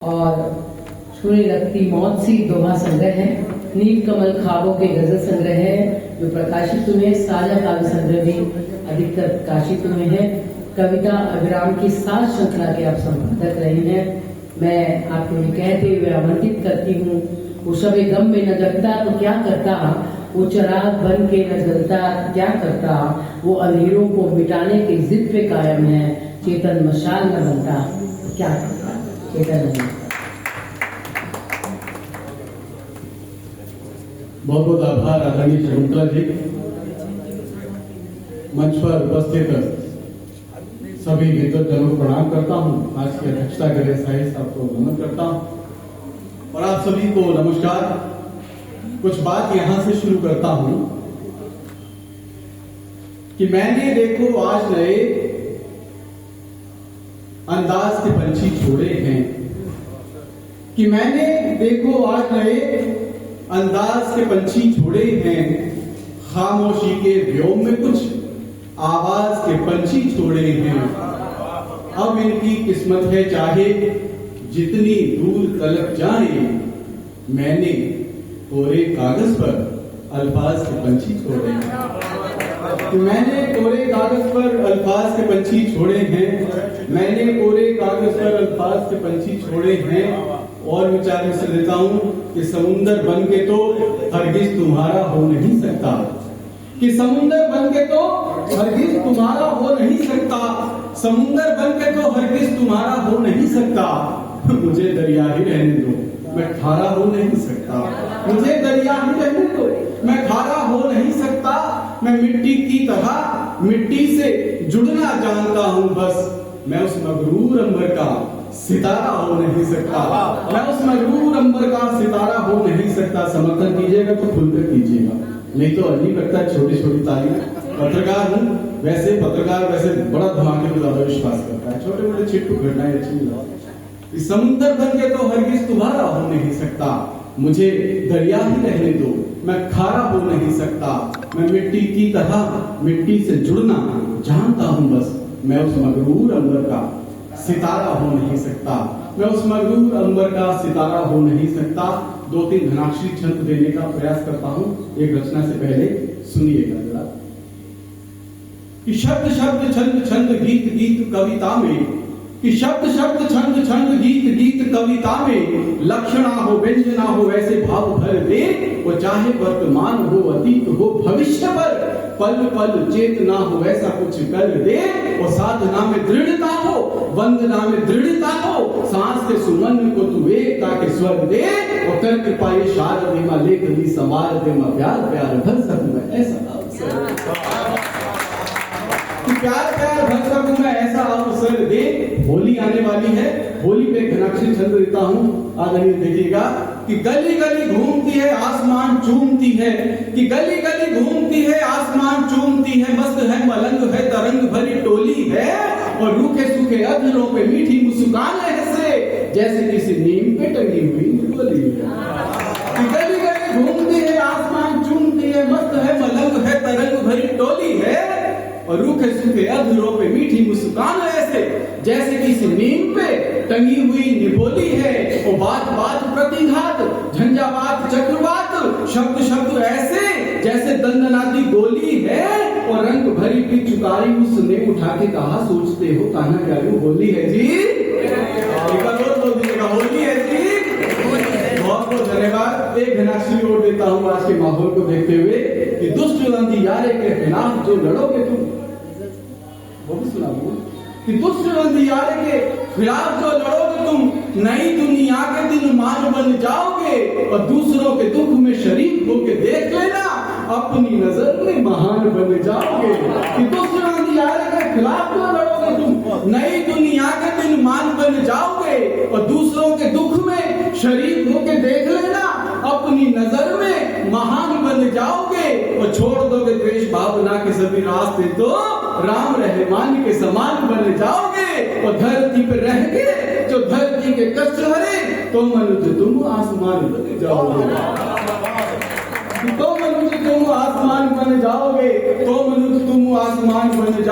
और सुनी लगती मौत सी दोहा संग्रह है, नील कमल ख्वाबों के गजल संग्रह है जो प्रकाशित हुए, साझा काव्य संग्रह भी अधिकतर प्रकाशित हुए हैं। कविता अभिराम की 7 श्रृंखला के आप संपादक रहे हैं। मैं आपको ये कहते हुए आमंत्रित करती हूँ, वो सबे गम में न जगता तो क्या करता, वो चराग बन के न जलता क्या करता, वो अंधेरों को मिटाने की जिद पे कायम है, चेतन मशाल न बनता क्या करता, चेतन नहीं। बहुत बहुत आभार आदरणीय शकुंतला जी। मंच पर उपस्थित सभी विद्वतजनों को प्रणाम करता हूँ। आज की अध्यक्षता कर रहे साहिब साहब को नमन करता हूँ और आप सभी को नमस्कार। कुछ बात यहां से शुरू करता हूं कि मैंने देखो आज नए अंदाज के पंछी छोड़े हैं, कि मैंने देखो आज नए अंदाज के पंछी छोड़े हैं, खामोशी के व्योम में कुछ आवाज के पंछी छोड़े हैं। अब इनकी किस्मत है चाहे जितनी दूर तलक जाए, मैंने कोरे कागज पर अल्फाज के पंछी छोड़े हैं। मैंने कोरे कागज पर अल्फाज के पंछी छोड़े हैं, मैंने कोरे कागज पर अल्फाज के पंछी छोड़े हैं। और विचार में से लेता हूं कि समुंदर बन के तो हरगिज तुम्हारा हो नहीं सकता, कि समुंदर बन के तो हरगिज तुम्हारा हो नहीं सकता, समुंदर बन के तो हरगिज तुम्हारा हो नहीं सकता। मुझे दरिया ही रहने दो, मैं खारा हो नहीं सकता, मुझे दरिया ही रहने दो, मैं खारा हो नहीं सकता। मैं मिट्टी की तरह मिट्टी से जुड़ना जानता हूँ, बस मैं उस मगरूर अंबर का सितारा हो नहीं सकता, मैं उस मगरूर अंबर का सितारा हो नहीं सकता। समर्थन कीजिएगा तो खुलकर कीजिएगा, नहीं तो अजीब लगता है छोटी छोटी तालियां। पत्रकार हूँ, वैसे पत्रकार वैसे बड़ा धमाके में ज्यादा विश्वास करता है, छोटे मोटे छिटपुट घटनाएं अच्छी नहीं लगती। समुंदर बन के तो हरगिज तुम्हारा हो नहीं सकता, मुझे दरिया ही रहने दो, मैं खारा हो नहीं सकता। मैं मिट्टी की तरह मिट्टी से जुड़ना जानता हूँ, बस मैं उस मगरूर अंबर का सितारा हो नहीं सकता, मैं उस मगरूर अंबर का सितारा हो नहीं सकता। 2-3 घनाक्षरी छंद देने का प्रयास करता हूँ एक रचना से पहले, सुनिएगा जरा। कि शब्द शब्द छंद छंद गीत गीत कविता में, कि शब्द शब्द छंद छंद गीत गीत कविता में, लक्षणा हो व्यंजना हो वैसे भाव भर दे, वो चाहे वर्तमान हो अतीत हो भविष्य पर, पल पल चेतना हो ऐसा कुछ कर दे। और साधना में दृढ़ता हो, वंदना में दृढ़ता हो, सांस के सुमन को तू एकता के स्वर दे। और कर कृपा ये शारदे मां लेख दी समार दे मां प्यार प्यार भर सकूं मैं ऐसा अवसर, प्यार प्यार भर सकूं मैं ऐसा अवसर दे। होली आने वाली है, होली पे घनाक्षरी छंद देता हूं, आदरणीय देखिएगा। कि गली गली घूमती है आसमान चूमती है, कि गली गली घूमती है आसमान चूमती है, मस्त है मलंग है तरंग भरी टोली है, और रूखे सूखे अधरों पे मीठी मुस्कान ऐसे जैसे किसी नीम पे टंगी हुई डोली है। कि गली गली घूमती है आसमान चूमती है, मस्त है मलंग है तरंग भरी टोली है, और रूखे सूखे अधरों पे मीठी मुस्कान ऐसे जैसे किसी नीम पे टंगी हुई निभोली है। और बात बात प्रतिघात झंझावात चक्रवात, शब्द शब्द ऐसे जैसे दंदनाती गोली है, और रंग भरी पिचकारी उसने उठा के कहा सोचते हो कान्हा क्या होली है जी, बोल दीजिएगा होली है जी। बहुत बहुत धन्यवाद। एक घनाक्षरी और देता हूँ आज के माहौल को देखते हुए, कि दुष्ट अंधियारे के खिलाफ जो लड़ोगे तुम, वो भी सुना दो। कि दुष्ट अंधियारे के खिलाफ जो लड़ोगे तुम, नई दुनिया के दिन मान बन जाओगे, और दूसरों के दुख में शरीक होके देख लेना, अपनी नजर में महान बन जाओगे। कि दुष्ट अंधियारे के खिलाफ जो लड़ोगे तुम, नई दुनिया के दिन मान बन जाओगे, और दूसरों के दुख में शरीक होके देख लेना, अपनी नजर में महान बन जाओगे। और छोड़ दोगे द्वेष भावना के सभी रास्ते, तो राम रहमान के समान बन जाओगे। और धरती पर रह के जो धरती के कष्ट हरे, तो मनुष्य तुम आसमान बन जाओगे, तो मनुष्य तुम आसमान बन जाओगे, तो मनुष्य तुम आसमान बन जाओगे।